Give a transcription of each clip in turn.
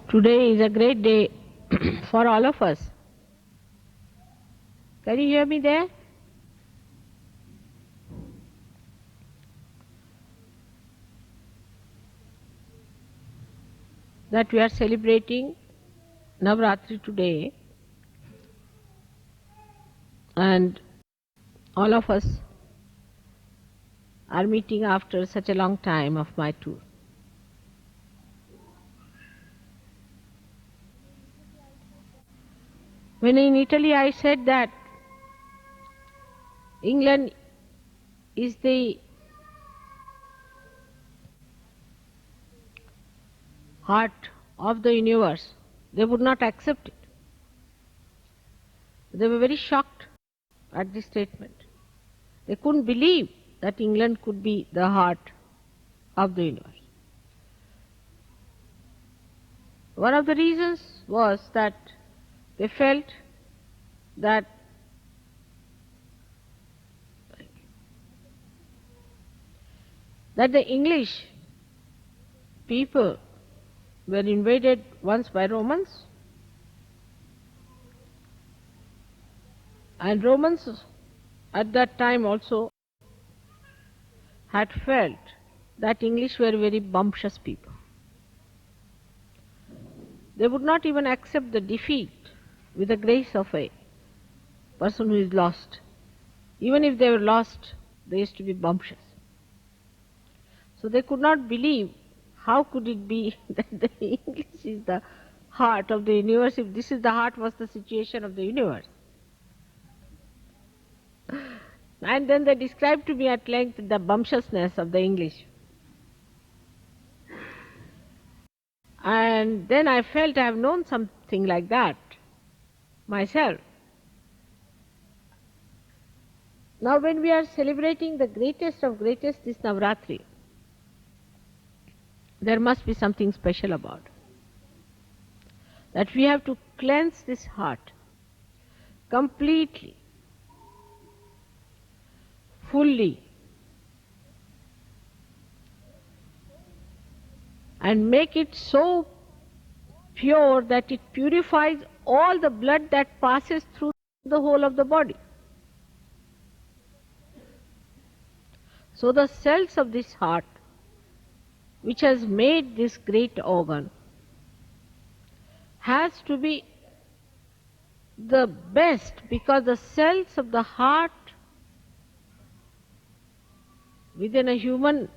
Today is a great day for all of us. Can you hear me there? That we are celebrating Navaratri today, and all of us are meeting after such a long time of my tour. When in Italy I said that England is the heart of the universe, they would not accept it. They were very shocked at this statement. They couldn't believe that England could be the heart of the universe. One of the reasons was that they felt that the English people were invaded once by Romans, and Romans at that time also had felt that English were very bumptious people. They would not even accept the defeat with the grace of a person who is lost. Even if they were lost, they used to be bumptious. So they could not believe how could it be that the English is the heart of the universe if this is the heart was the situation of the universe. And then they described to me at length the bumptiousness of the English. And then I felt I have known something like that myself. Now when we are celebrating the greatest of greatest, this Navaratri, there must be something special about it. That we have to cleanse this heart completely, fully, and make it so pure that it purifies all the blood that passes through the whole of the body. So the cells of this heart, which has made this great organ, has to be the best, because the cells of the heart within a human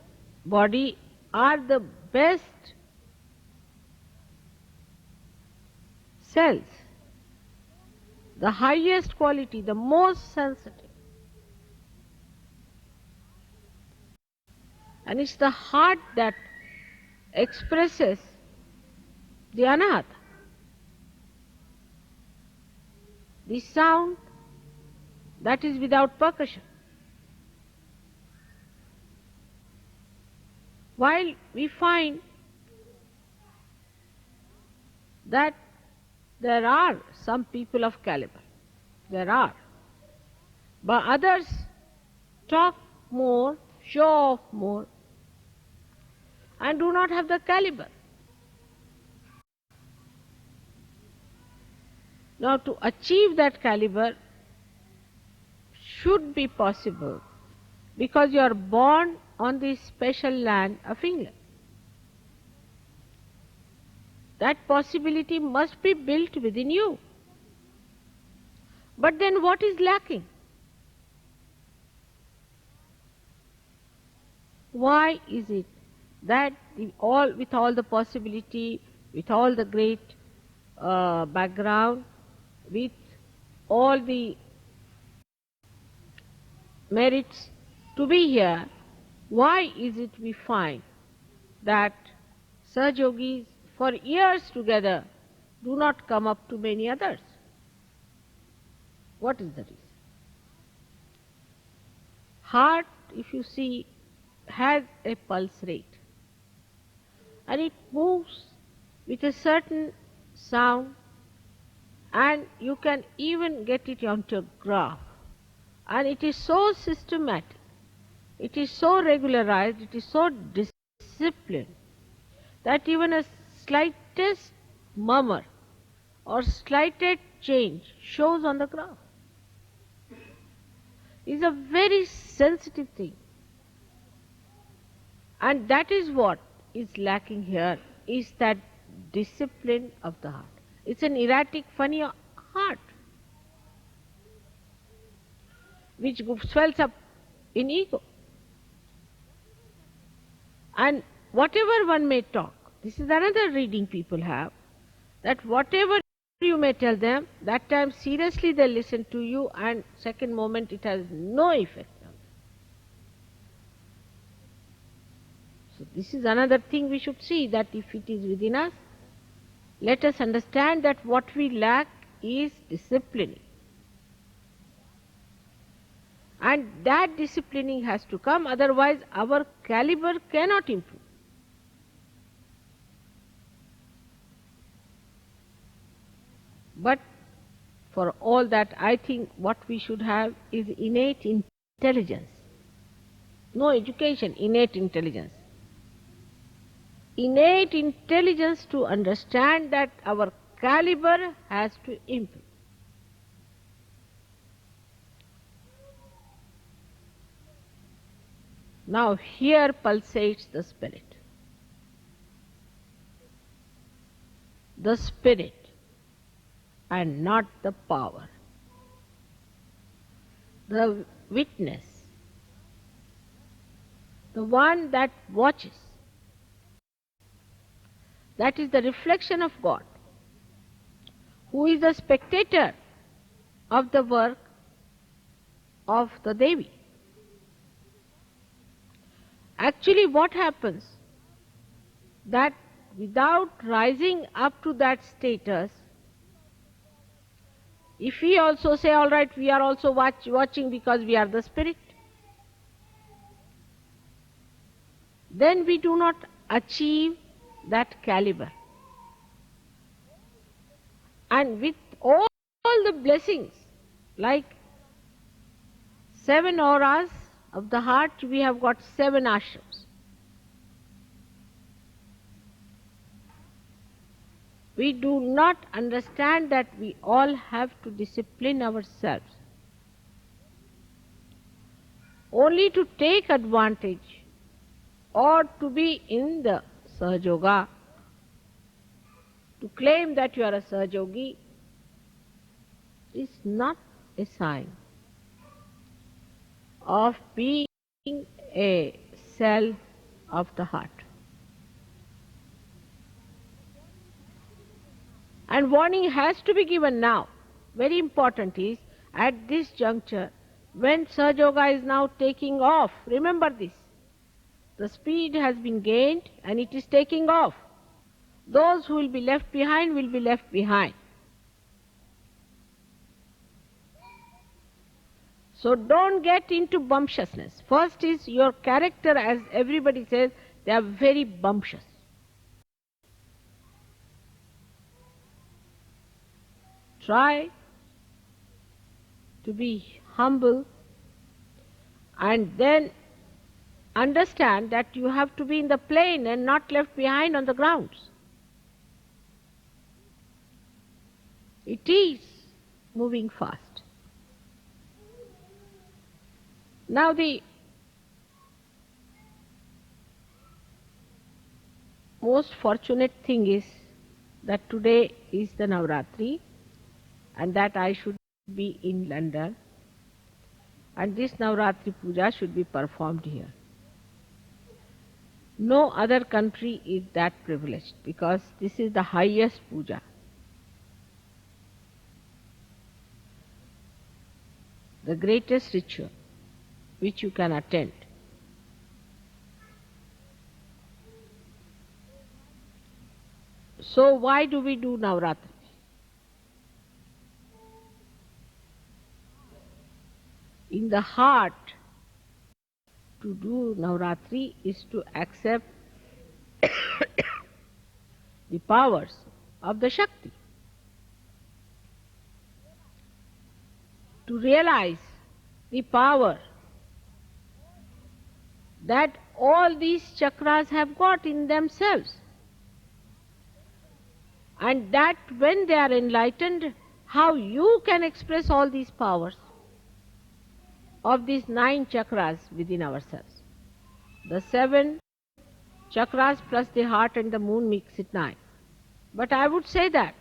body are the best cells, the highest quality, the most sensitive. And it's the heart that expresses the anahata, the sound that is without percussion. While we find that there are some people of caliber, but others talk more, show off more, and do not have the caliber. Now to achieve that caliber should be possible because you are born on this special land of England. That possibility must be built within you. But then what is lacking? Why is it that with all the possibility, with all the great background, with all the merits to be here, why is it we find that Sahaja Yogis for years together do not come up to many others? What is the reason? Heart, if you see, has a pulse rate, and it moves with a certain sound, and you can even get it onto a graph, and it is so systematic, it is so regularized, it is so disciplined that even a slightest murmur or slighted change shows on the ground. It's a very sensitive thing. And that is what is lacking here, is that discipline of the heart. It's an erratic, funny heart which swells up in ego. And whatever one may talk, this is another reading people have, that whatever you may tell them, that time seriously they listen to you, and second moment it has no effect on them. So this is another thing we should see, that if it is within us, let us understand that what we lack is disciplining. And that disciplining has to come, otherwise our caliber cannot improve. But for all that, I think what we should have is innate intelligence. No education, innate intelligence. Innate intelligence to understand that our caliber has to improve. Now here pulsates the spirit. The spirit and not the power. The witness, the one that watches. That is the reflection of God, who is the spectator of the work of the Devi. Actually, what happens, that without rising up to that status, if we also say, all right, we are also watching because we are the spirit, then we do not achieve that caliber. And with all the blessings, like 7 auras of the heart, we have got 7 ashrams. We do not understand that we all have to discipline ourselves only to take advantage or to be in the Sahajayoga. To claim that you are a Sahajayogi is not a sign of being a cell of the heart. And warning has to be given now. Very important is, at this juncture, when Sahajayoga is now taking off, remember this, the speed has been gained and it is taking off. Those who will be left behind will be left behind. So don't get into bumptiousness. First is your character, as everybody says, they are very bumptious. Try to be humble and then understand that you have to be in the plane and not left behind on the grounds. It is moving fast. Now the most fortunate thing is that today is the Navaratri, and that I should be in London, and this Navaratri Puja should be performed here. No other country is that privileged, because this is the highest puja. The greatest ritual which you can attend. So why do we do Navaratri? In the heart, to do Navaratri is to accept the powers of the Shakti, to realize the power that all these chakras have got in themselves. And that when they are enlightened, how you can express all these powers of these 9 chakras within ourselves. The 7 chakras plus the heart and the moon makes it 9. But I would say that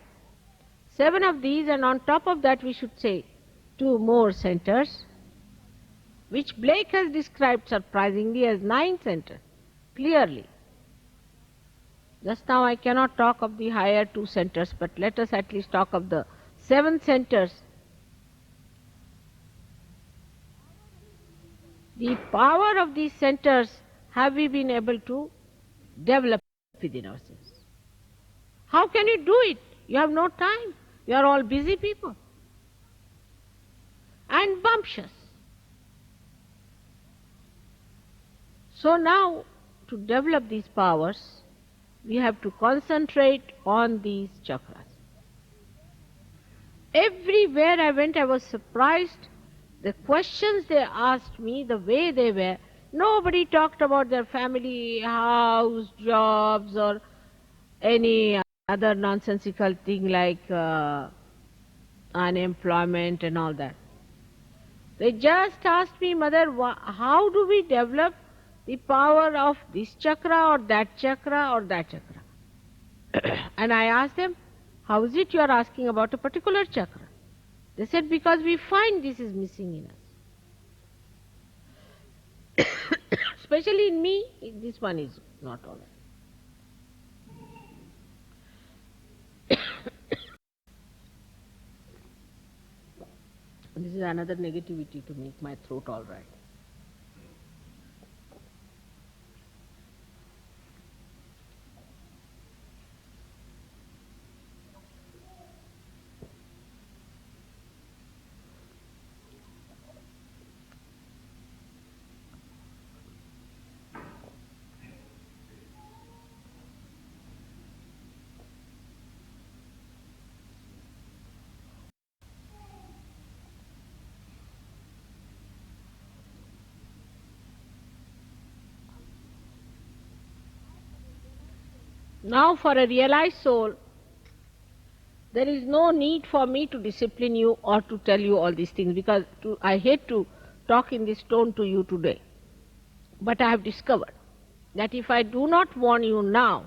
7 of these, and on top of that we should say 2 more centers, which Blake has described surprisingly as 9 centers, clearly. Just now I cannot talk of the higher 2 centers, but let us at least talk of the 7 centers. The power of these centers have we been able to develop within ourselves. How can you do it? You have no time. You are all busy people. And bumptious. So now, to develop these powers, we have to concentrate on these chakras. Everywhere I went, I was surprised. The questions they asked me, the way they were, nobody talked about their family, house, jobs, or any other nonsensical thing like unemployment and all that. They just asked me, Mother, how do we develop the power of this chakra or that chakra or that chakra? And I asked them, how is it you are asking about a particular chakra? They said, because we find this is missing in us. Especially in me, this one is not all right. This is another negativity to make my throat all right. Now for a realized soul, there is no need for me to discipline you or to tell you all these things, because I hate to talk in this tone to you today. But I have discovered that if I do not warn you now,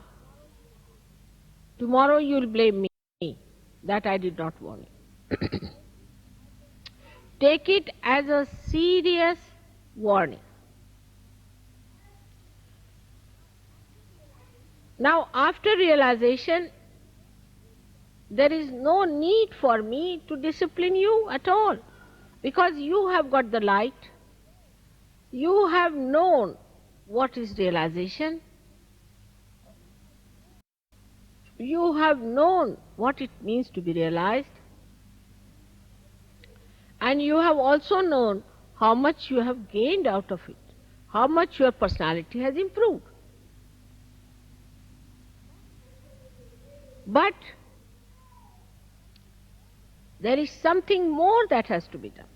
tomorrow you will blame me that I did not warn you. Take it as a serious warning. Now, after realization, there is no need for me to discipline you at all, because you have got the light, you have known what is realization, you have known what it means to be realized, and you have also known how much you have gained out of it, how much your personality has improved. But there is something more that has to be done.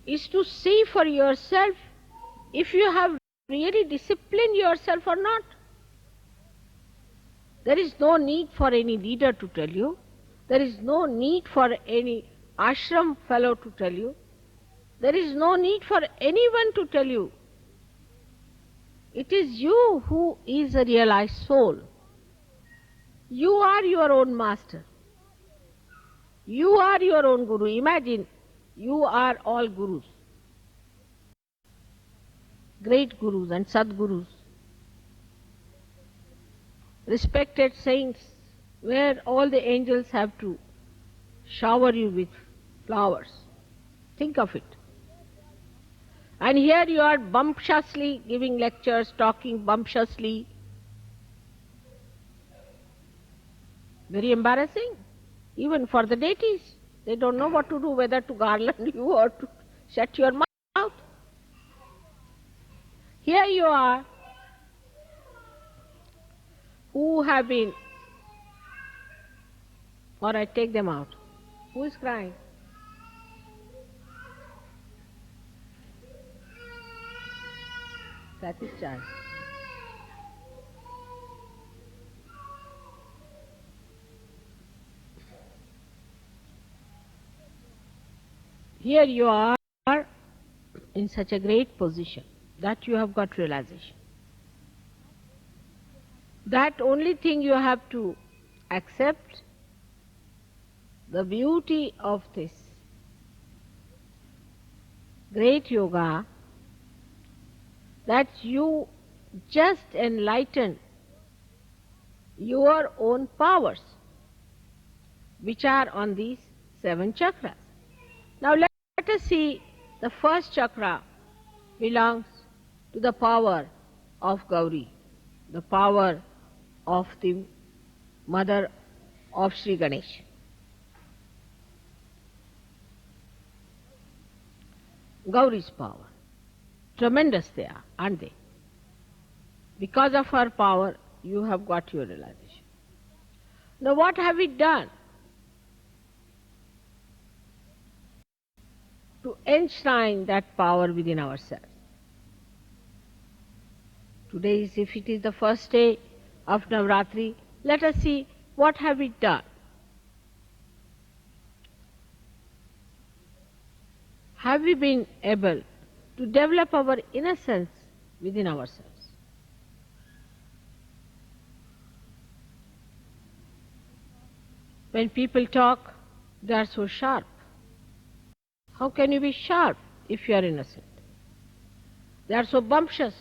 Is to see for yourself if you have really disciplined yourself or not. There is no need for any leader to tell you. There is no need for any ashram fellow to tell you. There is no need for anyone to tell you. It is you who is a realized soul. You are your own master. You are your own guru. Imagine, you are all gurus. Great gurus and sadgurus. Respected saints, where all the angels have to shower you with flowers. Think of it. And here you are bumptiously giving lectures, talking bumptiously. Very embarrassing, even for the deities. They don't know what to do, whether to garland you or to shut your mouth. Here you are, who have been, or I take them out. Who is crying? That is child. Here you are in such a great position that you have got realization. That only thing you have to accept the beauty of this great yoga, that you just enlighten your own powers which are on these 7 chakras. Now let us see, the first chakra belongs to the power of Gauri, the power of the mother of Shri Ganesh. Gauri's power. Tremendous they are, aren't they? Because of her power, you have got your realization. Now what have we done to enshrine that power within ourselves? Today, if it is the first day of Navaratri, let us see what have we done. Have we been able to develop our innocence within ourselves? When people talk, they are so sharp. How can you be sharp if you are innocent? They are so bumptious.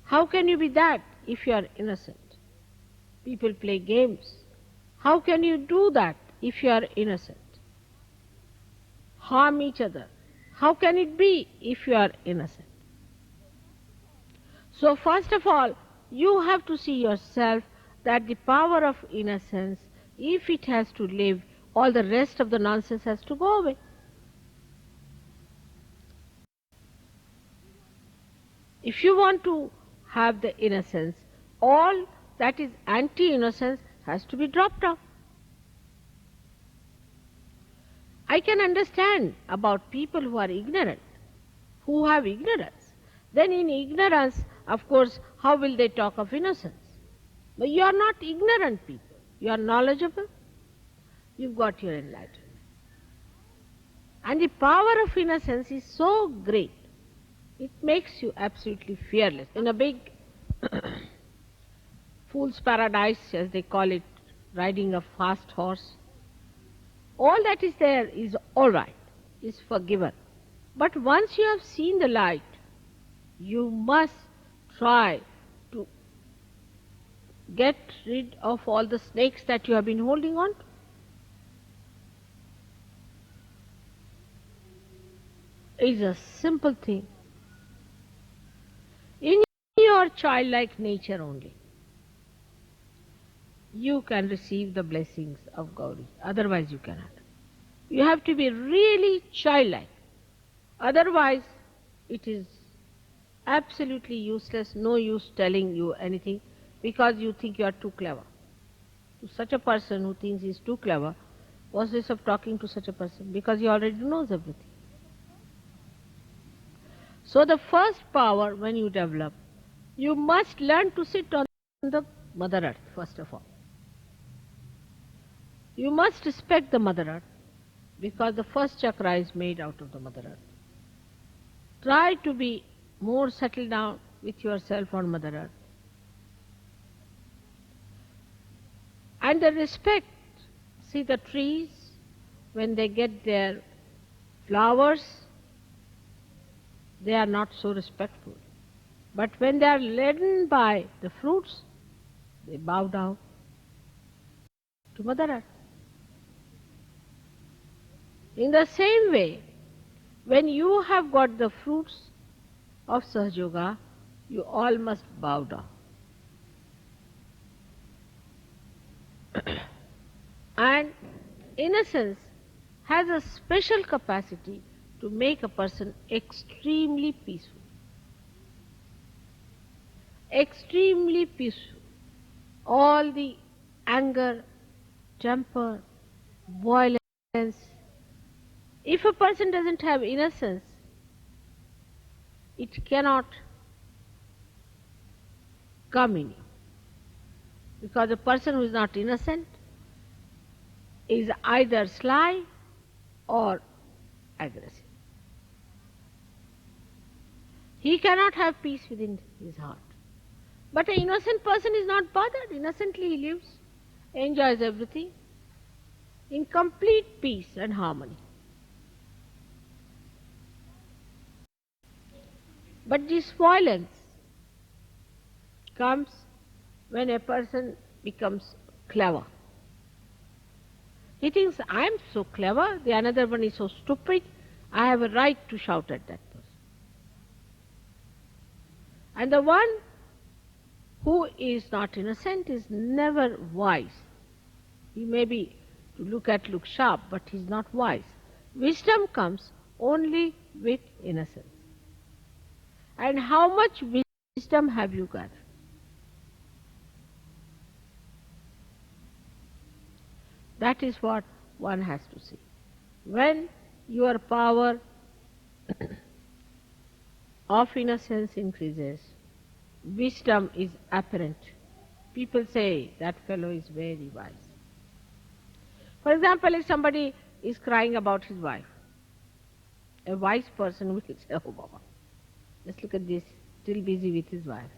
How can you be that if you are innocent? People play games. How can you do that if you are innocent? Harm each other. How can it be if you are innocent? So first of all, you have to see yourself that the power of innocence, if it has to live, all the rest of the nonsense has to go away. If you want to have the innocence, all that is anti-innocence has to be dropped off. I can understand about people who are ignorant, who have ignorance. Then in ignorance, of course, how will they talk of innocence? But you are not ignorant people. You are knowledgeable. You've got your enlightenment. And the power of innocence is so great, it makes you absolutely fearless. In a big fool's paradise, as they call it, riding a fast horse, all that is there is all right, is forgiven. But once you have seen the light, you must try to get rid of all the snakes that you have been holding on to. It's a simple thing. In your childlike nature only, you can receive the blessings of Gauri. Otherwise you cannot. You have to be really childlike. Otherwise it is absolutely useless, no use telling you anything, because you think you are too clever. To such a person who thinks he is too clever, what's this of talking to such a person? Because he already knows everything. So the first power when you develop, you must learn to sit on the Mother Earth first of all. You must respect the Mother Earth, because the first chakra is made out of the Mother Earth. Try to be more settled down with yourself on Mother Earth. And the respect, see the trees, when they get their flowers, they are not so respectful. But when they are laden by the fruits, they bow down to Mother Earth. In the same way, when you have got the fruits of Sahaja Yoga, you all must bow down. And innocence has a special capacity to make a person extremely peaceful. Extremely peaceful. All the anger, temper, violence. If a person doesn't have innocence, it cannot come in you. Because a person who is not innocent is either sly or aggressive. He cannot have peace within his heart. But an innocent person is not bothered. Innocently he lives, enjoys everything in complete peace and harmony. But this violence comes when a person becomes clever. He thinks, I am so clever, the another one is so stupid, I have a right to shout at that person. And the one who is not innocent is never wise. He may be, to look sharp, but he is not wise. Wisdom comes only with innocence. And how much wisdom have you got? That is what one has to see. When your power of innocence increases, wisdom is apparent. People say, that fellow is very wise. For example, if somebody is crying about his wife, a wise person will say, oh Baba, just look at this, still busy with his wife.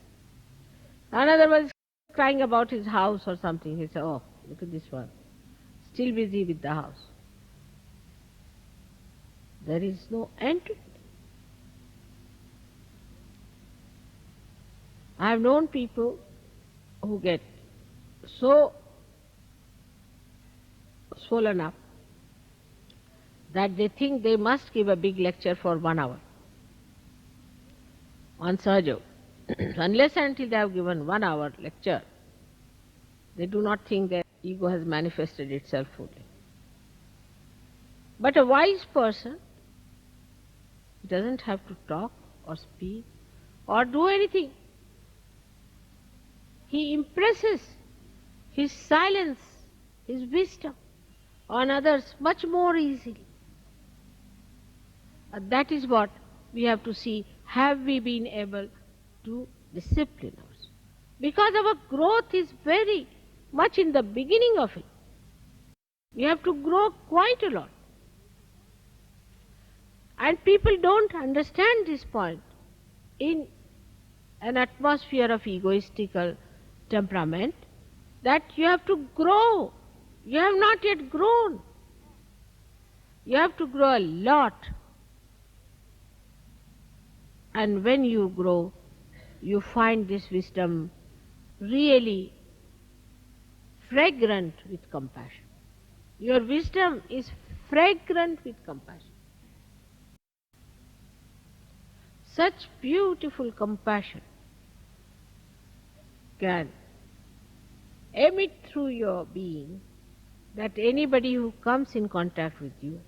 Another one is crying about his house or something, he'll say, oh, look at this one, still busy with the house. There is no end to it. I have known people who get so swollen up that they think they must give a big lecture for 1 hour on Sahajayoga. Unless and until they have given 1 hour lecture, they do not think their ego has manifested itself fully. But a wise person doesn't have to talk or speak or do anything. He impresses his silence, his wisdom on others much more easily. That is what we have to see. Have we been able to discipline ourselves? Because our growth is very much in the beginning of it. We have to grow quite a lot. And people don't understand this point. In an atmosphere of egoistical temperament, that you have to grow. You have not yet grown. You have to grow a lot. And when you grow, you find this wisdom really fragrant with compassion. Your wisdom is fragrant with compassion. Such beautiful compassion can emit through your being that anybody who comes in contact with you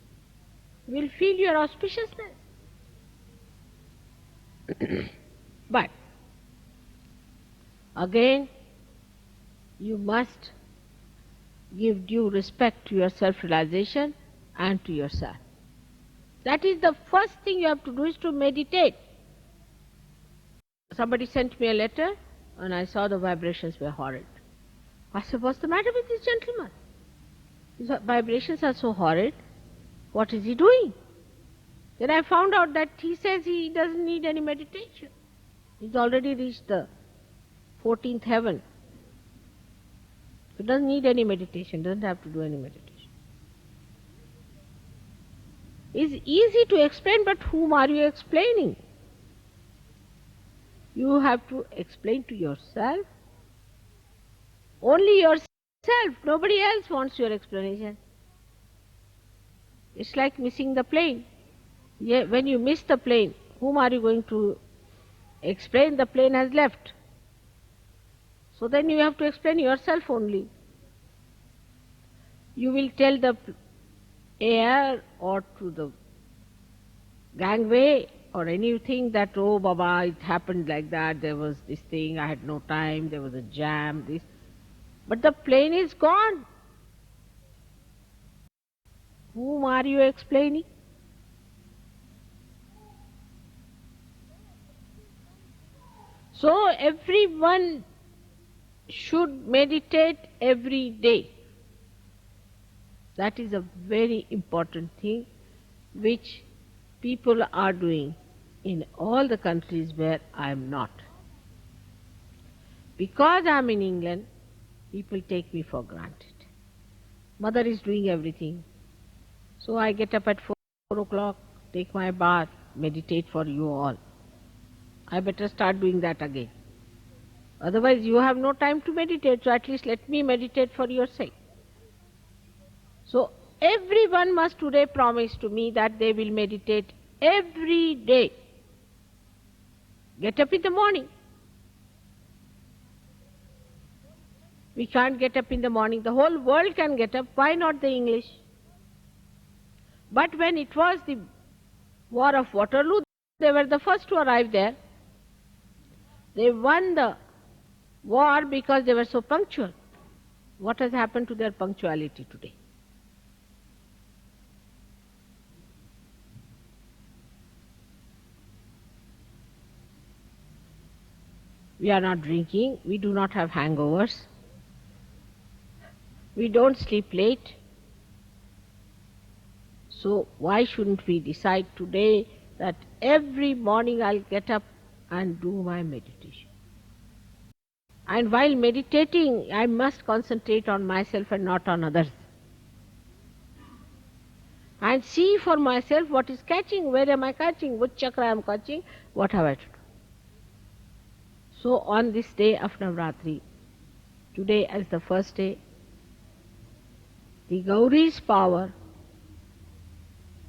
will feel your auspiciousness. But again, you must give due respect to your self-realization and to yourself. That is the first thing you have to do, is to meditate. Somebody sent me a letter and I saw the vibrations were horrid. I said, what's the matter with this gentleman? His vibrations are so horrid. What is he doing? Then I found out that he says he doesn't need any meditation. He's already reached the 14th heaven. He doesn't need any meditation, doesn't have to do any meditation. It's easy to explain, but whom are you explaining? You have to explain to yourself. Only yourself. Nobody else wants your explanation. It's like missing the plane. When you miss the plane, whom are you going to explain? The plane has left. So then you have to explain yourself only. You will tell the air or to the gangway or anything that, oh Baba, it happened like that, there was this thing, I had no time, there was a jam, this. But the plane is gone. Whom are you explaining? So everyone should meditate every day. That is a very important thing which people are doing in all the countries where I am not. Because I am in England, people take me for granted. Mother is doing everything. So I get up at 4 o'clock, take my bath, meditate for you all. I better start doing that again. Otherwise you have no time to meditate, so at least let me meditate for your sake. So everyone must today promise to me that they will meditate every day. Get up in the morning. We can't get up in the morning. The whole world can get up. Why not the English? But when it was the War of Waterloo, they were the first to arrive there. They won the war because they were so punctual. What has happened to their punctuality today? We are not drinking, we do not have hangovers, we don't sleep late. So why shouldn't we decide today that every morning I'll get up and do my meditation? And while meditating, I must concentrate on myself and not on others. And see for myself what is catching, where am I catching, which chakra I am catching, what have I to do. So on this day of Navaratri, today as the first day, the Gauri's power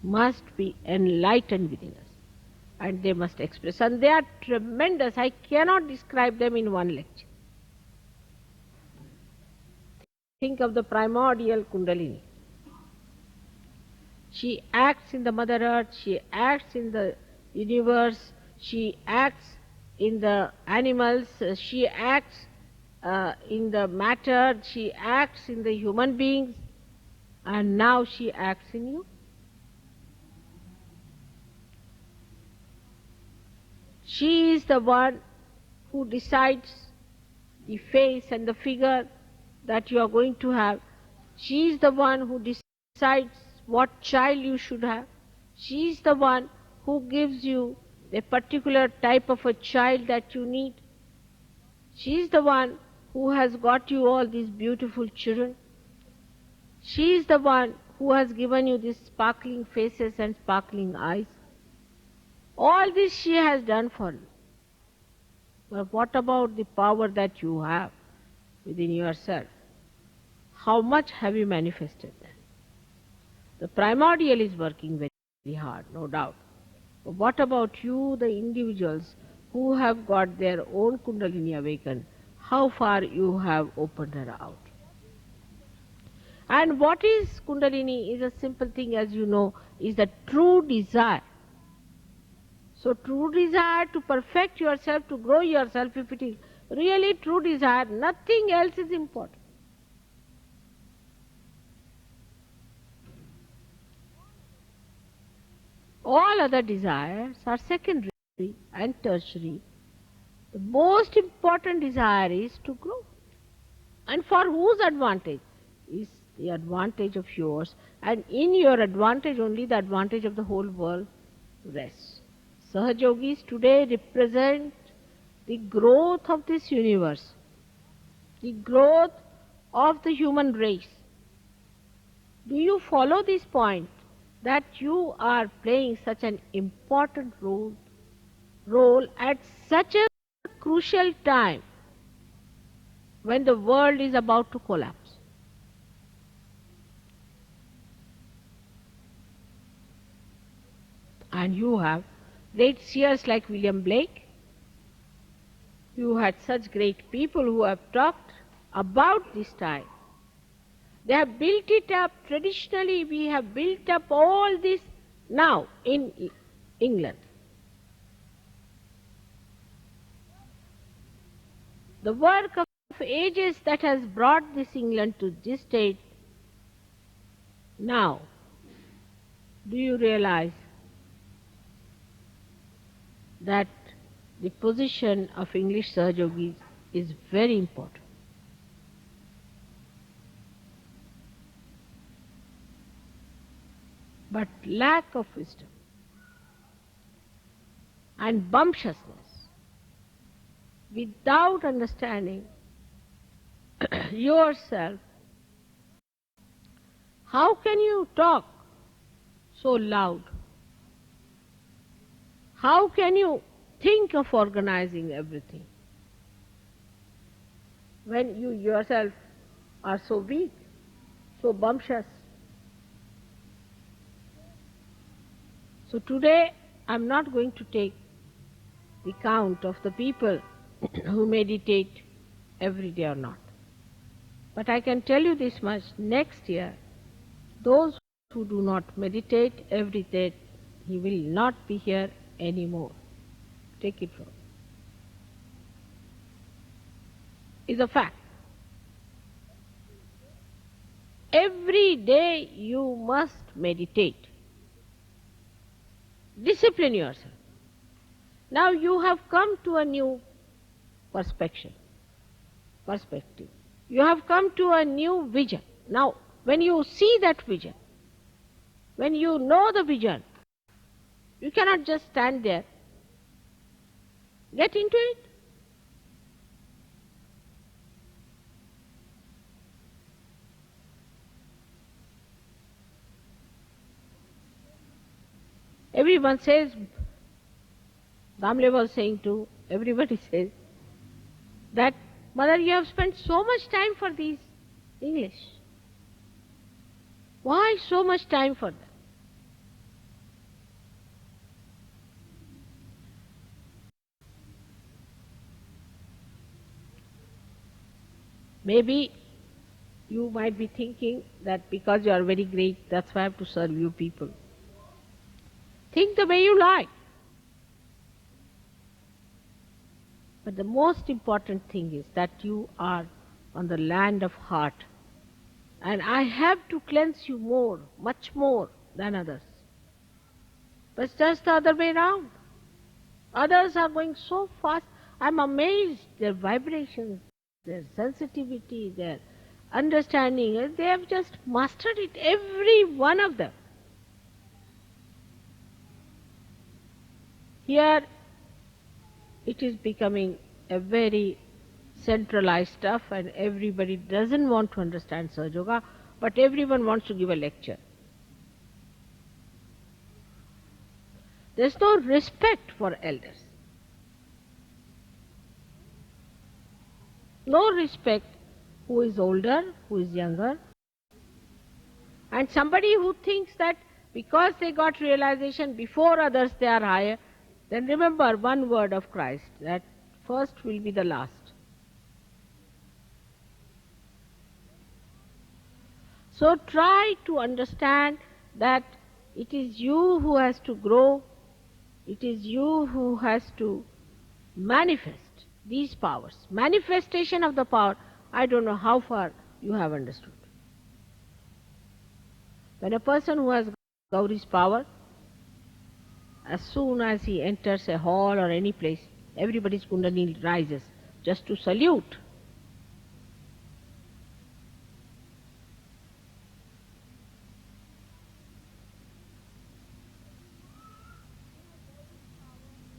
must be enlightened within us. And they must express. And they are tremendous. I cannot describe them in one lecture. Think of the primordial Kundalini. She acts in the Mother Earth, she acts in the universe, she acts in the animals, she acts in the matter, she acts in the human beings, and now she acts in you. She is the one who decides the face and the figure that you are going to have. She is the one who decides what child you should have. She is the one who gives you a particular type of a child that you need. She is the one who has got you all these beautiful children. She is the one who has given you these sparkling faces and sparkling eyes. All this she has done for you. But what about the power that you have within yourself? How much have you manifested that? The primordial is working very hard, no doubt. But what about you, the individuals who have got their own Kundalini awakened? How far you have opened her out? And what is Kundalini is a simple thing, as you know, is the true desire. So true desire to perfect yourself, to grow yourself, if it is really true desire, nothing else is important. All other desires are secondary and tertiary. The most important desire is to grow. And for whose advantage? Is the advantage of yours, and in your advantage only the advantage of the whole world rests. Sahajogis today represent the growth of this universe, the growth of the human race. Do you follow this point? That you are playing such an important role at such a crucial time when the world is about to collapse. And you have great seers like William Blake. You had such great people who have talked about this time. They have built it up. Traditionally, we have built up all this now in England. The work of ages that has brought this England to this state. Now, do you realize that the position of English Sahajogis is very important? but lack of wisdom and bumptiousness without understanding yourself. How can you talk so loud? How can you think of organizing everything when you yourself are so weak, so bumptious? So today I'm not going to take the count of the people who meditate every day or not. But I can tell you this much, next year, those who do not meditate every day, he will not be here anymore. Take it from me. It's a fact. Every day you must meditate. Discipline yourself. Now you have come to a new perspective. You have come to a new vision. Now, when you see that vision, when you know the vision, you cannot just stand there. Get into it. Everyone says, Damle was saying too, everybody says, that Mother, you have spent so much time for these English. Why so much time for them? Maybe you might be thinking that because you are very great, that's why I have to serve you people. Think the way you like. But the most important thing is that you are on the land of heart. And I have to cleanse you more, much more than others. But it's just the other way around. Others are going so fast. I'm amazed, their vibrations, their sensitivity, their understanding, they have just mastered it, every one of them. Here it is becoming a very centralized stuff and everybody doesn't want to understand Sahaja Yoga, but everyone wants to give a lecture. There's no respect for elders. No respect who is older, who is younger. And somebody who thinks that because they got realization before others they are higher, then remember one word of Christ, that first will be the last. So try to understand that it is you who has to grow, it is you who has to manifest these powers. Manifestation of the power, I don't know how far you have understood. When a person who has Gauri's power, as soon as he enters a hall or any place, everybody's Kundalini rises just to salute.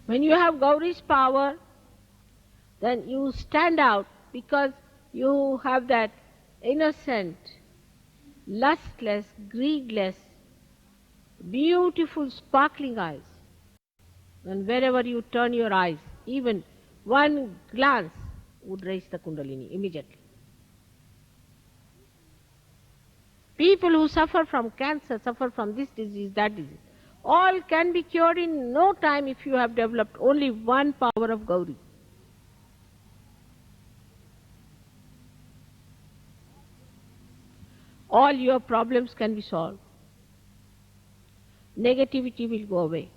When you have Gauri's power, then you stand out because you have that innocent, lustless, greedless, beautiful, sparkling eyes. And wherever you turn your eyes, even one glance would raise the Kundalini immediately. People who suffer from cancer, suffer from this disease, that disease, all can be cured in no time if you have developed only one power of Gauri. All your problems can be solved. Negativity will go away.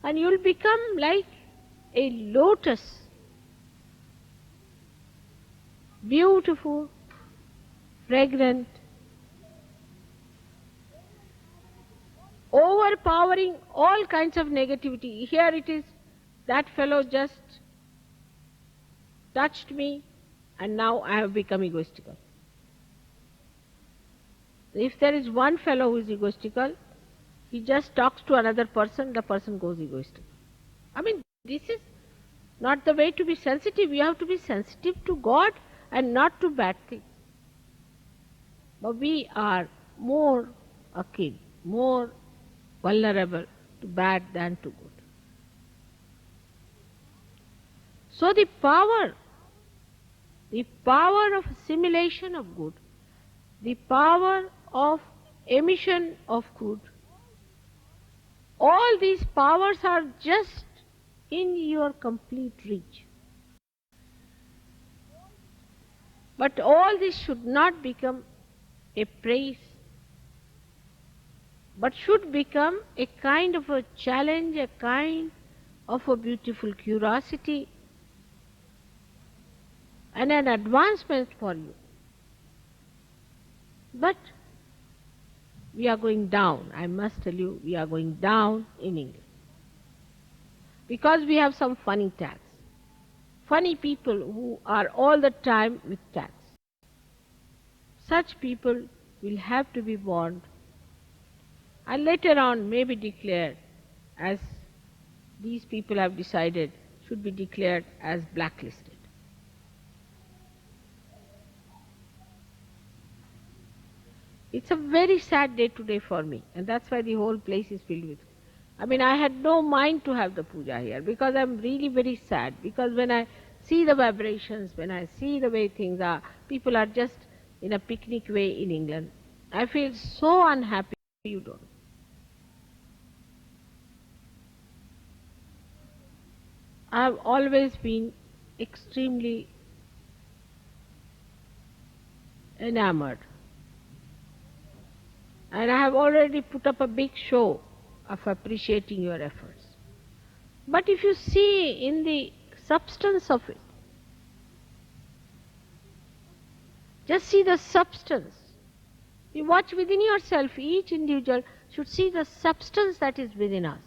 And you will become like a lotus, beautiful, fragrant, overpowering all kinds of negativity. Here it is, that fellow just touched me and now I have become egoistical. So if there is one fellow who is egoistical, he just talks to another person, the person goes egoistic. I mean, this is not the way to be sensitive. You have to be sensitive to God and not to bad things. But we are more akin, more vulnerable to bad than to good. So the power of assimilation of good, the power of emission of good, all these powers are just in your complete reach. But all this should not become a praise, but should become a kind of a challenge, a kind of a beautiful curiosity and an advancement for you. But we are going down, I must tell you, we are going down in England. Because we have some funny tags. Funny people who are all the time with tags. Such people will have to be warned and later on may be declared, as these people have decided, should be declared as blacklisted. It's a very sad day today for me, and that's why the whole place is filled with. I mean, I had no mind to have the puja here because I'm really very sad. Because when I see the vibrations, when I see the way things are, people are just in a picnic way in England. I feel so unhappy, you don't. I've always been extremely enamored. And I have already put up a big show of appreciating your efforts. But if you see in the substance of it, just see the substance. You watch within yourself, each individual should see the substance that is within us.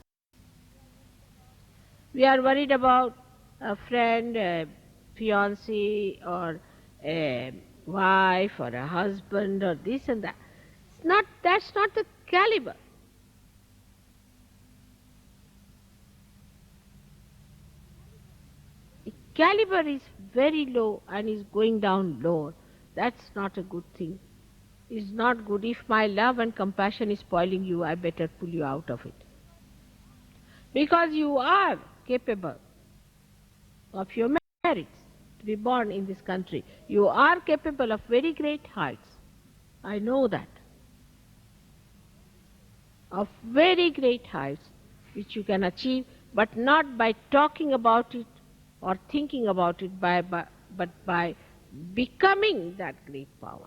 We are worried about a friend, a fiancé, or a wife, or a husband, or this and that. That's not the caliber. The caliber is very low and is going down lower. That's not a good thing. It's not good. If my love and compassion is spoiling you, I better pull you out of it. Because you are capable of your merits to be born in this country. You are capable of very great heights. I know that. Of very great heights which you can achieve, but not by talking about it or thinking about it, but by becoming that great power.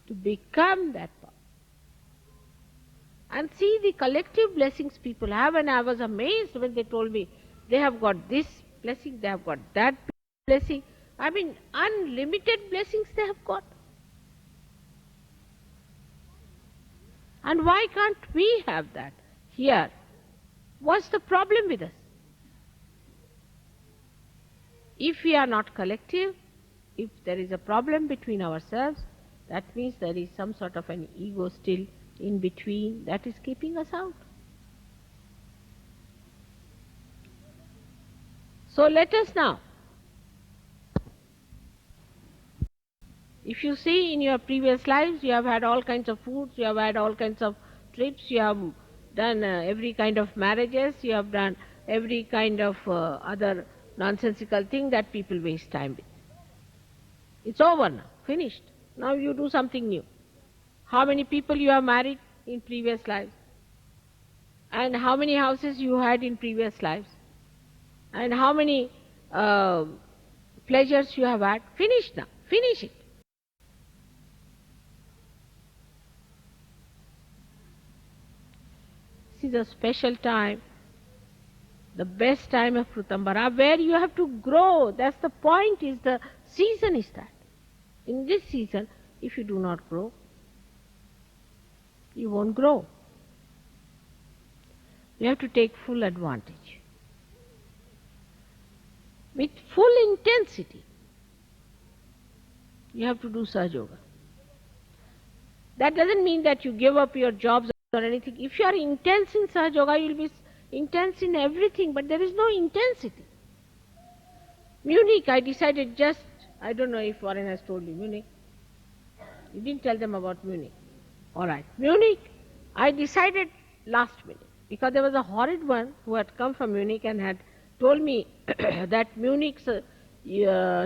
To become that power. And see the collective blessings people have, and I was amazed when they told me they have got this blessing, they have got that blessing. I mean, unlimited blessings they have got. And why can't we have that here? What's the problem with us? If we are not collective, if there is a problem between ourselves, that means there is some sort of an ego still in between that is keeping us out. So let us now, if you see in your previous lives, you have had all kinds of foods, you have had all kinds of trips, you have done every kind of marriages, you have done every kind of other nonsensical thing that people waste time with. It's over now, finished. Now you do something new. How many people you have married in previous lives? And how many houses you had in previous lives? And how many pleasures you have had? Finished now, finish it. This is a special time, the best time of Prutambara, where you have to grow. That's the point, is the season is that. In this season, if you do not grow, you won't grow. You have to take full advantage. With full intensity, you have to do Sahaja Yoga. That doesn't mean that you give up your jobs or anything. If you are intense in Sahaja Yoga, you will be intense in everything, but there is no intensity. Munich, I decided just, I don't know if Warren has told you, Munich. You didn't tell them about Munich. Alright, Munich, I decided last minute, because there was a horrid one who had come from Munich and had told me that Munich's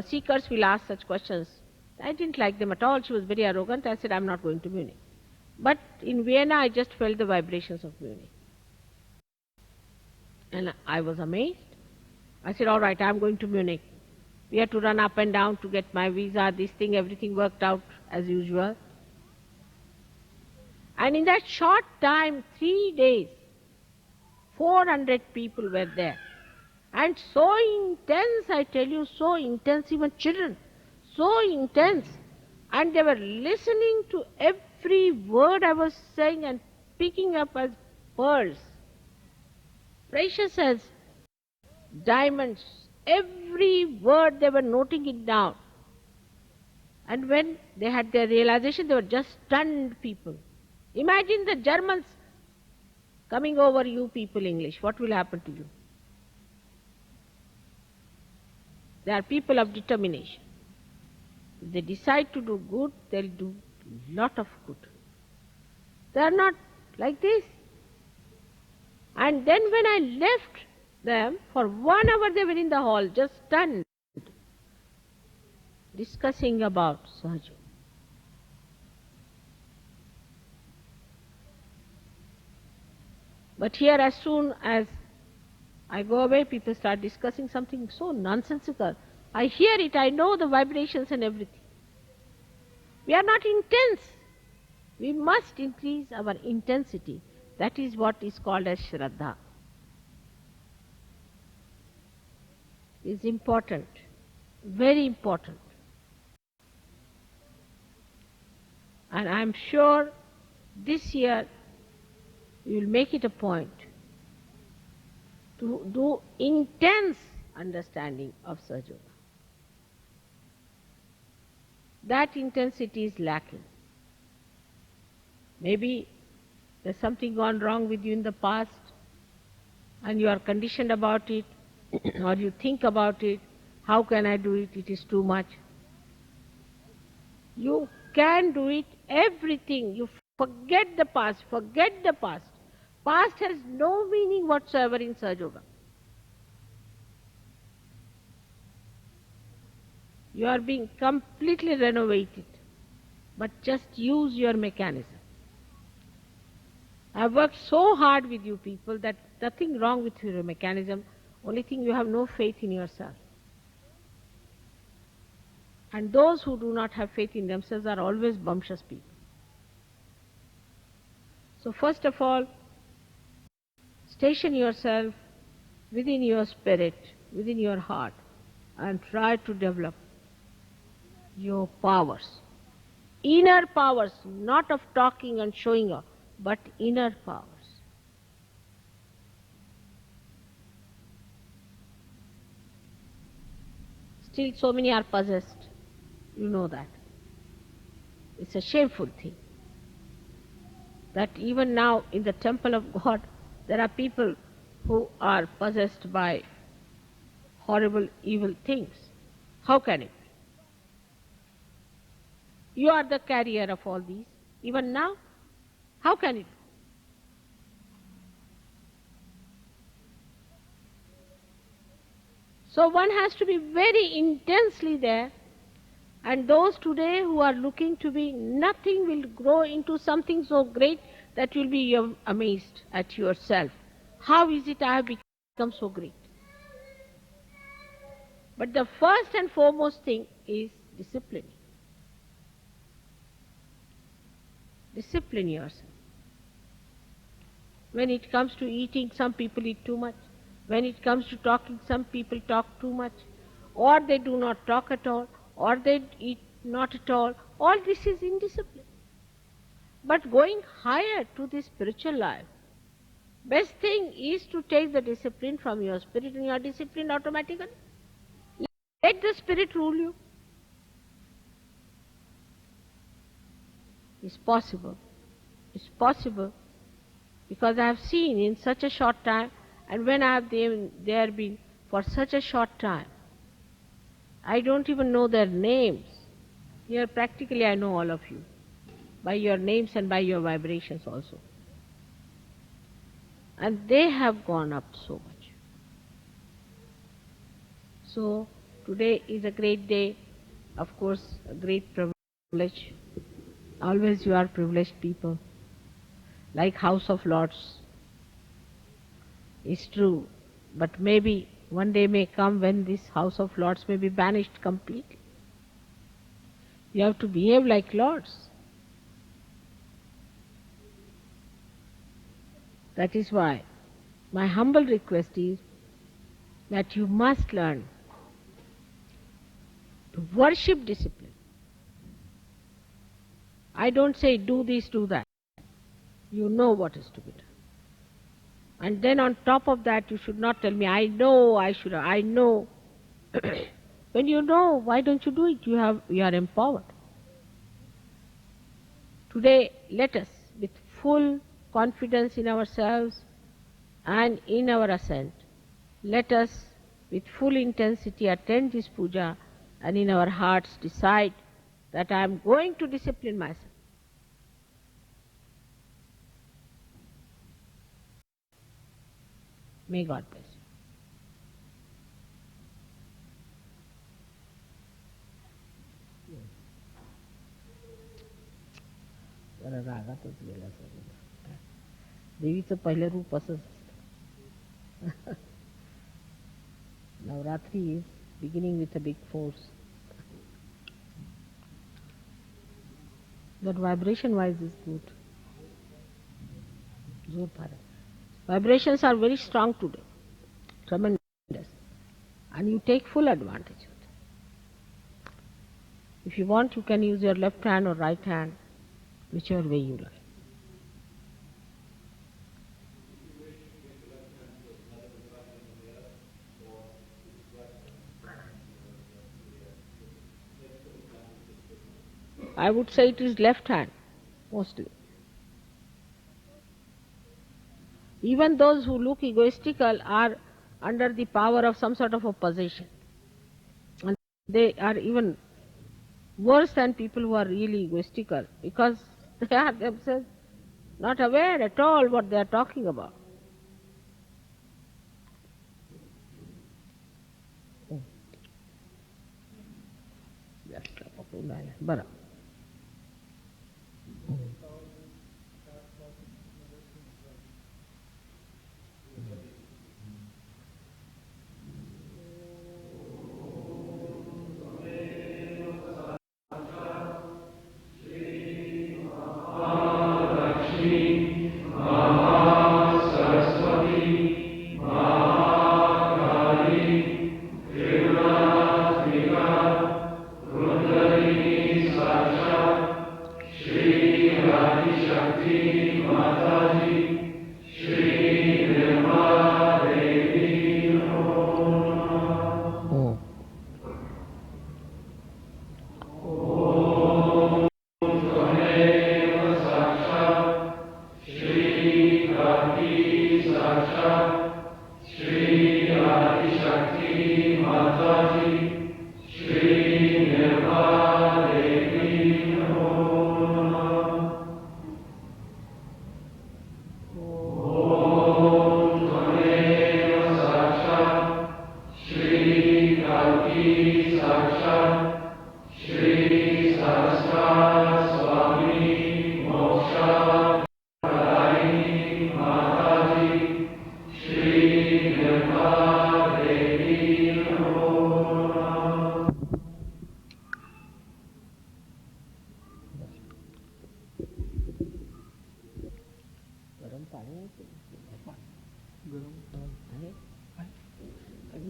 seekers will ask such questions. I didn't like them at all. She was very arrogant. I said, I'm not going to Munich. But in Vienna, I just felt the vibrations of Munich. And I was amazed. I said, all right, I'm going to Munich. We had to run up and down to get my visa, this thing, everything worked out as usual. And in that short time, 3 days, 400 people were there. And so intense, I tell you, so intense, even children, so intense. And they were listening to every word I was saying and picking up as pearls, precious as diamonds. Every word they were noting it down. And when they had their realization, they were just stunned people. Imagine the Germans coming over you people English. What will happen to you? They are people of determination. If they decide to do good, they'll do a lot of good. They are not like this. And then when I left them, for 1 hour they were in the hall, just stunned, discussing about Sahaja. But here, as soon as I go away, people start discussing something so nonsensical. I hear it, I know the vibrations and everything. We are not intense. We must increase our intensity. That is what is called as Shraddha. It's important, very important. And I'm sure this year you will make it a point to do intense understanding of Sahaja Yoga. That intensity is lacking. Maybe there's something gone wrong with you in the past and you are conditioned about it, or you think about it, how can I do it, it is too much. You can do it, everything. You forget the past, forget the past. Past has no meaning whatsoever in Sahaja Yoga. You are being completely renovated, but just use your mechanism. I have worked so hard with you people that nothing wrong with your mechanism, only thing you have no faith in yourself. And those who do not have faith in themselves are always bumptious people. So first of all, station yourself within your spirit, within your heart, and try to develop your powers. Inner powers, not of talking and showing off, but inner powers. Still so many are possessed. You know that. It's a shameful thing. That even now in the temple of God, there are people who are possessed by horrible, evil things. How can it be? You are the carrier of all these. Even now, how can it be? So one has to be very intensely there, and those today who are looking to be nothing will grow into something so great that you'll be amazed at yourself. How is it I have become so great? But the first and foremost thing is discipline. Discipline yourself. When it comes to eating, some people eat too much. When it comes to talking, some people talk too much. Or they do not talk at all, or they eat not at all. All this is indiscipline. But going higher to the spiritual life, best thing is to take the discipline from your spirit, and you are disciplined automatically. Let the spirit rule you. is possible. It's possible because I have seen in such a short time, and when I have there been for such a short time, I don't even know their names. Here practically I know all of you, by your names and by your vibrations also. And they have gone up so much. So today is a great day, of course a great privilege. Always you are privileged people, like House of Lords. It's true, but maybe one day may come when this House of Lords may be banished completely. You have to behave like lords. That is why my humble request is that you must learn to worship discipline. I don't say do this, do that. You know what is to be done. And then on top of that you should not tell me, I know, I know. When you know, why don't you do it? You are empowered. Today, let us, with full confidence in ourselves and in our ascent, let us, with full intensity, attend this puja and in our hearts decide that I am going to discipline myself. May God bless you. जरा रागातच गेला सगळं. देवीचं पहिलं रूप असंच असतं. Navaratri is beginning with a big force. But vibration wise is good. जोर फार आहे. Vibrations are very strong today, tremendous, and you take full advantage of it. If you want, you can use your left hand or right hand, whichever way you like. I would say it is left hand, mostly. Even those who look egoistical are under the power of some sort of a possession. And they are even worse than people who are really egoistical, because they are themselves not aware at all what they are talking about. बरं.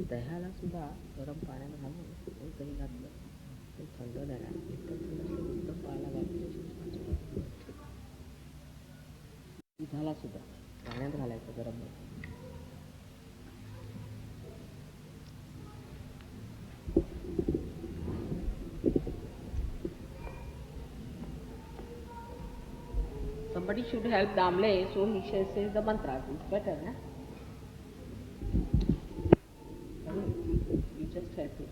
दह्याला सुद्धा गरम पाण्यात घालून दही घातलं ते थंड दह्यात इतकं थंड पाला दुधाला सुद्धा पाण्यात घालायचं गरम. somebody should help Damle, so he says the mantra. It's better, na? You just help it.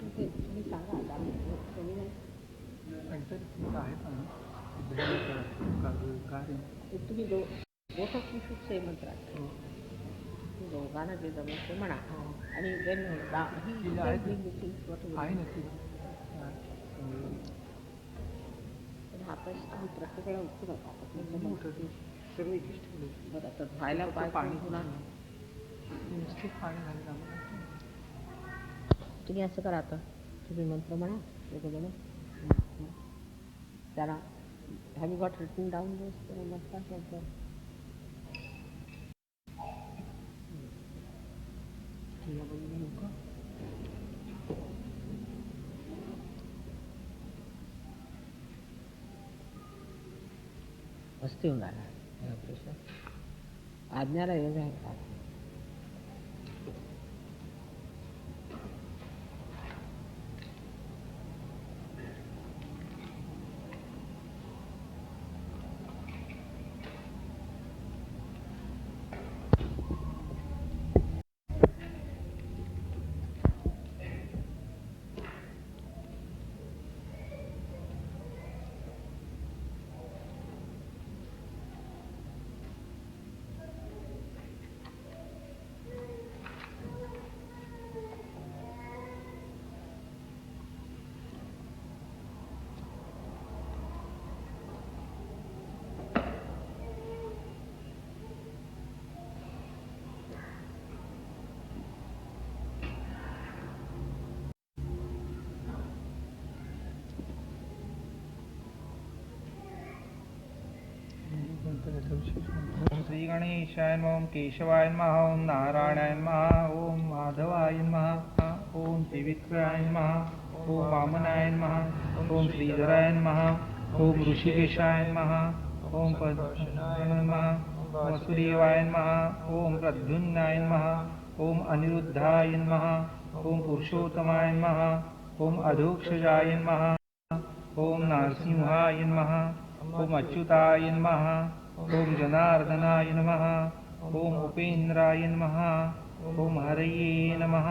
Okay, तुम्ही सांगा Damle. तुम्ही both of you should say mantra. दोघांना जे जमलं ते म्हणा. आणि then he can bring the things whatever. पण हा प्रश्न तुम्ही प्रत्येक वेळा उत्तर होता. सर्व बरं आता व्हायला पाणी होणार तुम्ही असं करा आता तुम्ही मंत्र म्हणा दोघं त्याला have you got written down this mantra like that? मस्ती होणार आहे प्रश्न आज्ञाला योग आहे का श्री गणेशाय नमः, केशवाय नमः, ओम नारायणाय नमः, ओम माधवाय नमः, ओम त्रिविक्रमाय नमः, ओम वामनाय नमः, ओम श्रीधराय नमः, ओम ऋषिकेशाय नमः, ओम पद्मनाय नमः, ओम सूर्यवाय नमः, ओम प्रद्युम्नाय नमः, ओम अनिरुद्धाय नमः, ओम पुरुषोत्तमाय नमः, ओम अधोक्षजाय नमः, ओम नरसिंहाय नमः, ओम अच्युताय नमः, ओम जनार्दनाय नमः, ओम उपेन्द्राय नमः, ओम हरये नमः,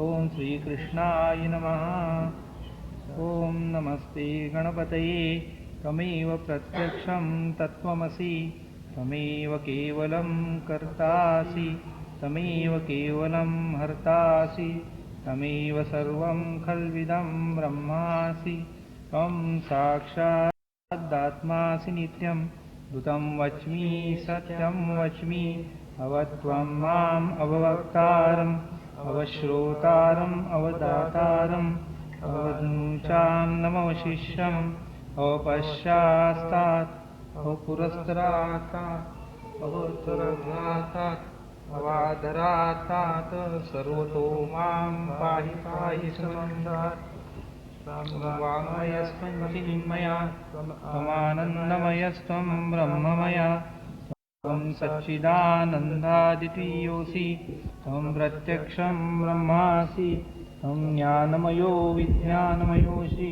ओम श्रीकृष्णाय नमः, ओम नमस्ते गणपतये त्वमेव प्रत्यक्षं तत्त्वमसि त्वमेव केवलं कर्तासि त्वमेव केवलं हर्तासि त्वमेव सर्वं खल्विदं ब्रह्मासि त्वं साक्षादात्मासि नित्यं दूतं वच्मि सत्यं वच्मि अवत्वं माम् अववक्तारम् अवश्रोतारम् अवदातारम् अवधूचां नमवशिष्यम् अवपश्चास्तात् अवपुरस्तात् अवोत्तरघातात् अवादरातात् सर्वतो मां पाहि पाहि समन्तात् वाङ्मयस्त्वं चिन्मया त्वमानन्दमयस्त्वं ब्रह्ममया त्वं सच्चिदानन्दादितीयोऽसि त्वं प्रत्यक्षं ब्रह्मासि त्वं ज्ञानमयो विज्ञानमयोऽसि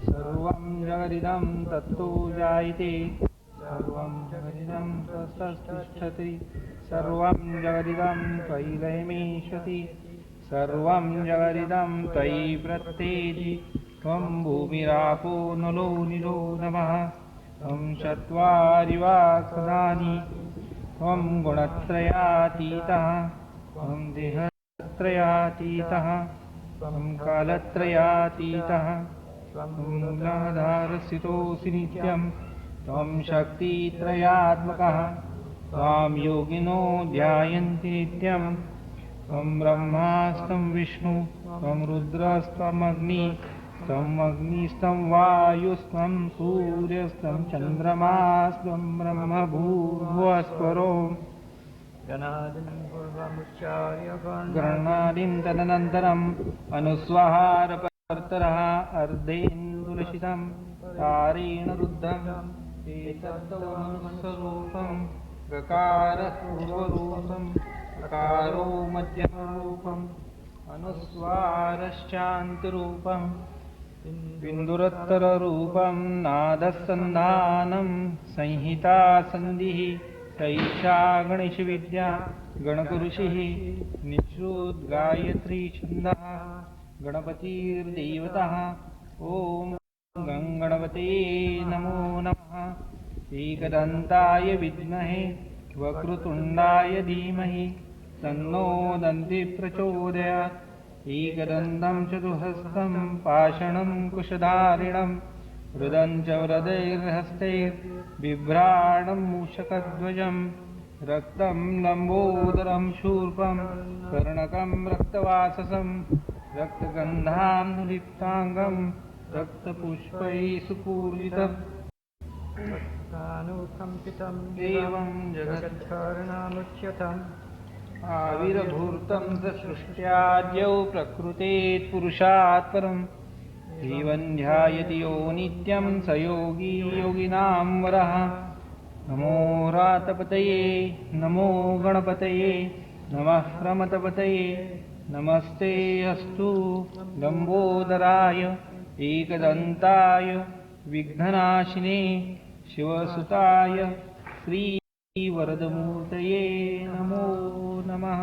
सर्वं जगदिदं तत्तो जायते सर्वं जगदिदं तत्तिष्ठति सर्वं जगदिदं त्वयि लयमेष्यति सर्वं जगदिदं त्वयि प्रत्येति त्वं भूमिरापो नलो निलो नमः त्वं चत्वारि वाक्पदानि त्वं गुणत्रयातीतः त्वं देहत्रयातीतः त्वं कालत्रयातीतः त्वं मूलाधारस्थितोऽसि नित्यं त्वं शक्तित्रयात्मकः त्वां योगिनो ध्यायन्ति नित्यं त्वं ब्रह्मास्तं विष्णु त्वं रुद्रस्त्वमग्नि त्वम् अग्निस्तं वायुस्त्वं सूर्यस्त्वं चन्द्रमास्त्वं ब्रह्मभूर्भुवस्वरो गणादिं तदनन्तरम् अनुस्वाहारपर्तरः अर्धेन्दुलसितं तारेण रुद्धम् एतद्वरुणस्वरूपं गकारपूर्वरूपम् अकारो मध्यमरूपम् अनुस्वारश्चान्तरूपम् बिन्दुरत्तररूपं नादसन्धानं संहिता सन्धिः सैषा गणेशविद्या गणकऋषिः निःश्रुतगायत्री छन्दः गणपतिर्देवतः ॐ गणपते नमो नमः एकदन्ताय विद्महे वक्रतुण्डाय धीमहि तन्नो दन्तिः प्रचोदयात् एकदन्तं चतुहस्तं पाषाणं कुशधारिणं हृदं च वरदैर्हस्तैर्बिभ्राणं मूषकध्वजं रक्तं लम्बोदरं शूर्पं कर्णकं रक्तवाससं रक्तगन्धानुलिप्ताङ्गं रक्तपुष्पैः सुपूजितम् रक्तानुकम्पितं देवं जगत्कारणमुच्यतम् आविर्भूतं स सृष्ट्याद्यौ प्रकृतेः पुरुषात् परं देवं ध्यायति यो नित्यं स योगी योगिनां वरः नमो रातपतये नमो गणपतये नमः रमतपतये नमस्ते अस्तु लम्बोदराय एकदन्ताय विघ्ननाशिने शिवसुताय श्रीवरदमूर्तये नमो नमः.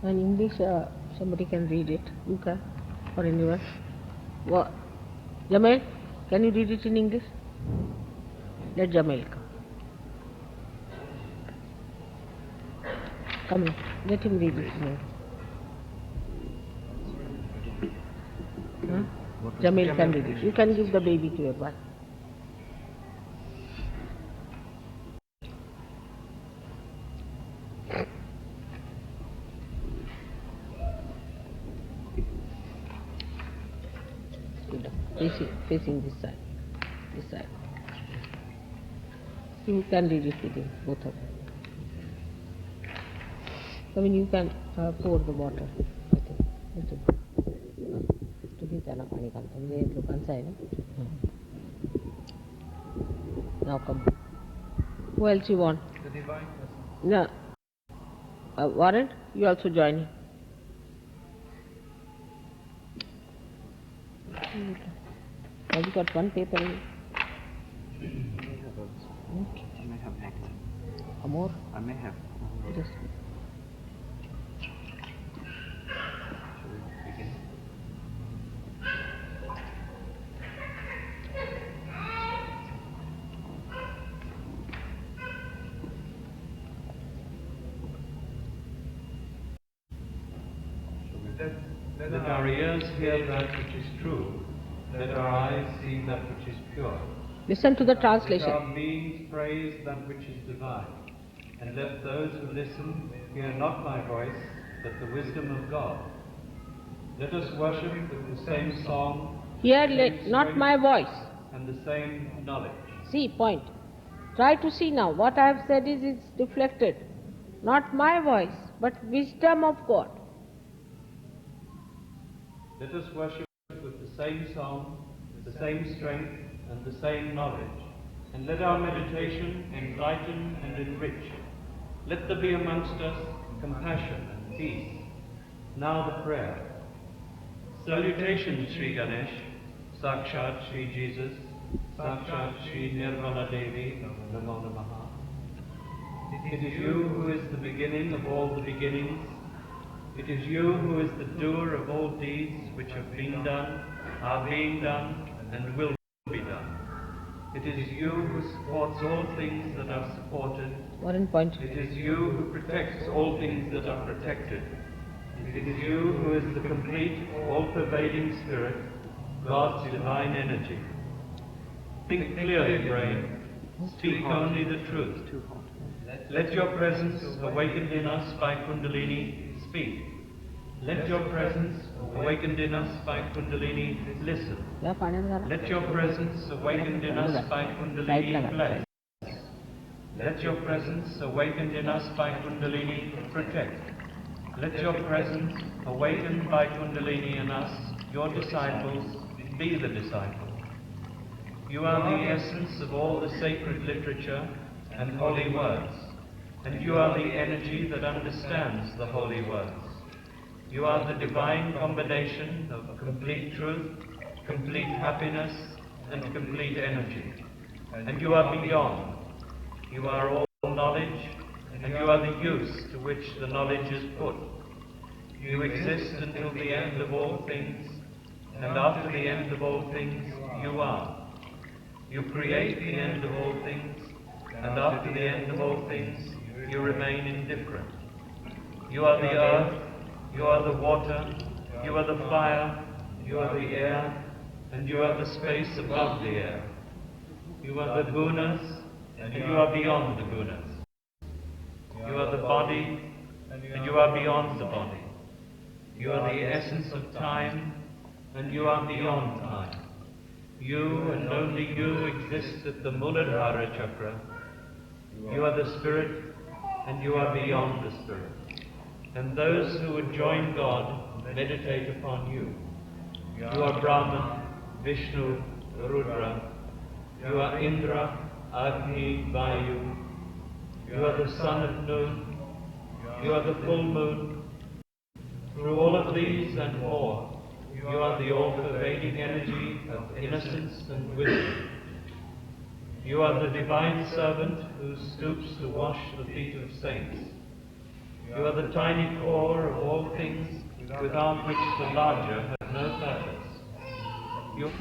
In English, somebody can read it. You can, or anyone. What? Jamel, can you read it in English? Let Jamel come. Come in. Let him read it in English. Huh? Jamel can read it. You can give the baby to your wife. Facing this side. This side. You can read it with him, both of them. I mean, you can pour the water. तुम्ही त्याला पाणी घालता म्हणजे लोकांचं आहे ना. Now come. Who else you want? The divine person. No. Warren, you also join him. Have you got one paper? I may have acted. More? I may have. Yes. Shall we begin? Let our ears hear that which is true. Let our eyes see that which is pure. Listen to the Let translation. our beings praise that which is divine. And let those who listen hear not my voice, but the wisdom of God. Let us worship with the same song, Here, the same not strength, my voice. and the same knowledge. See, point. Try to see now. What I have said is it's deflected. Not my voice, but wisdom of God. Let us worship with the same song, the same strength, and the same knowledge. And let our meditation enlighten and enrich. Let there be amongst us compassion and peace. Now the prayer. Salutation, Shri Ganesh, Sakshat Shri Jesus, Sakshat Shri Nirmala Devi, Namo Namaha. It is you who is the beginning of all the beginnings. It is you who is the doer of all deeds which have been done, are being done, and will be done. It is you who supports all things that are supported. Warren, point. It is you who protects all things that are protected. It is you who is the complete, all-pervading Spirit, God's divine energy. Think clearly, brain. Speak only the truth. Let your presence, awakened in us by Kundalini, speak. Let your presence, awakened in us by Kundalini, listen. या पाण्यात घाला. Let your presence, awakened in us by Kundalini, bless. Let your presence, awakened in us by Kundalini, protect. Let your presence, awakened by Kundalini in us, your disciples, be the disciple. You are the essence of all the sacred literature and holy words, and you are the energy that understands the holy words. You are the divine combination of complete truth complete happiness, and complete energy. And you are beyond. You are all knowledge, and you are the use to which the knowledge is put. You exist until the end of all things, and after the end of all things, you are. You create the end of all things, and after the end of all things, you remain indifferent. You are the earth, you are the water, you are the fire, you are the air, and you are the space above the air. You are the gunas, and you are beyond the gunas. You are the body, and you are beyond the body. You are the essence of time, and you are beyond time. You and only you exist at the Muladhara chakra. You are the spirit, and you are beyond the spirit. And those who would join God meditate upon you. You are Brahman, Vishnu, Rudra. You are Indra, Agni, Vayu. You are the sun of noon. You are the full moon. Through all of these and more, you are the all-pervading energy of innocence and wisdom. You are the divine servant who stoops to wash the feet of saints. You are the tiny core of all things without which the larger have no purpose. You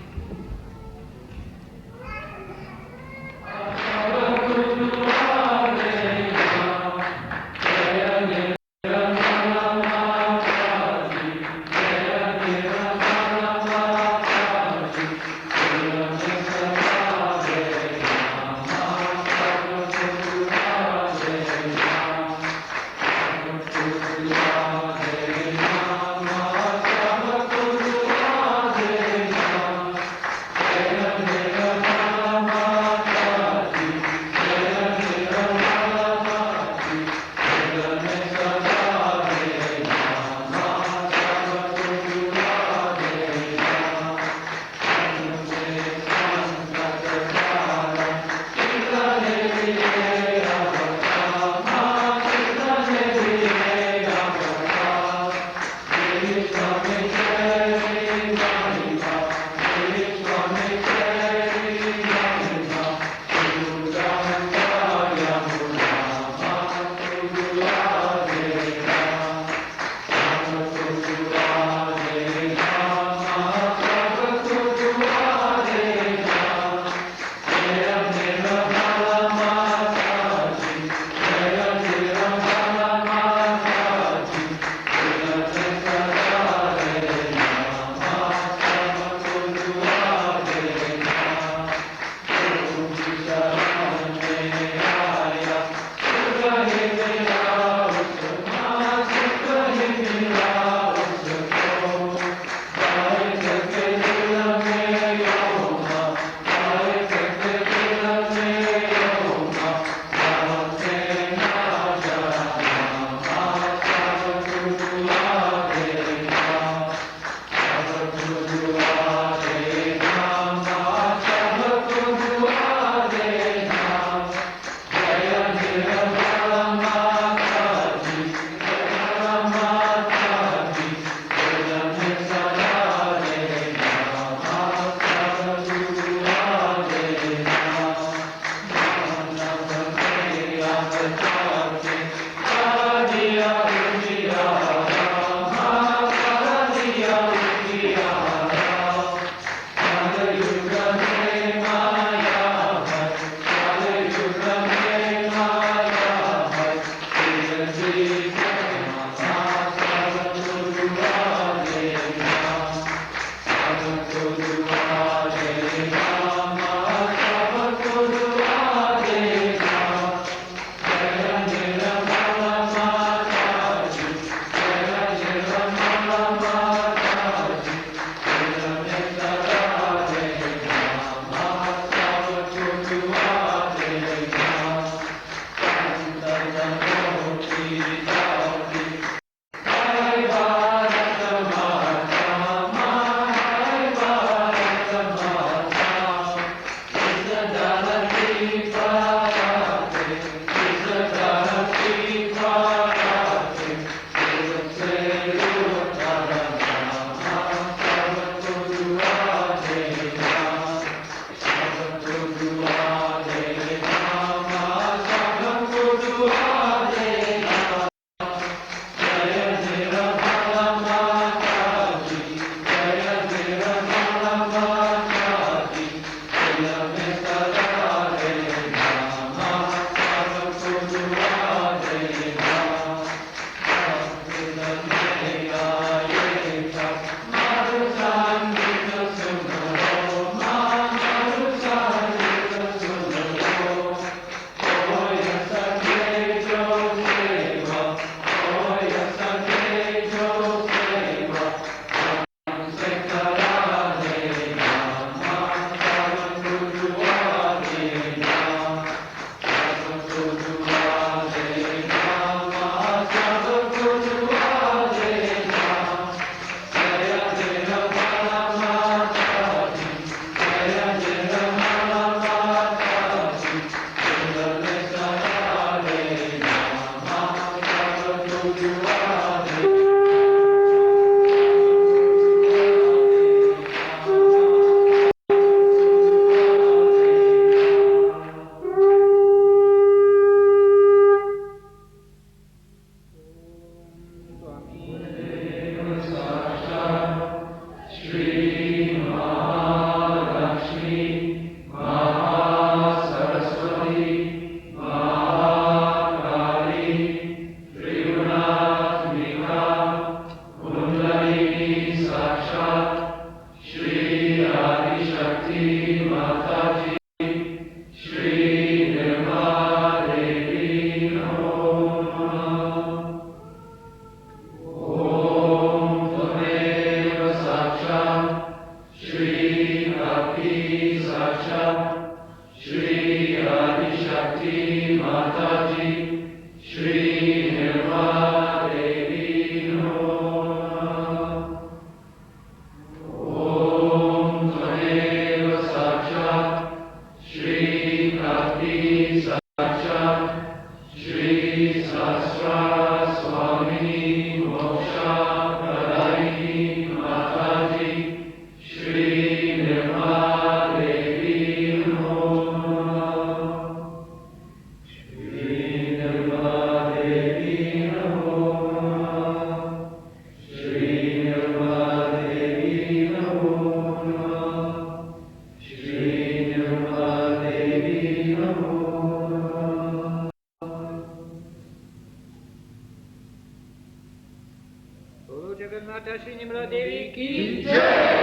Jagannath Shri Nirmala Devi की जय।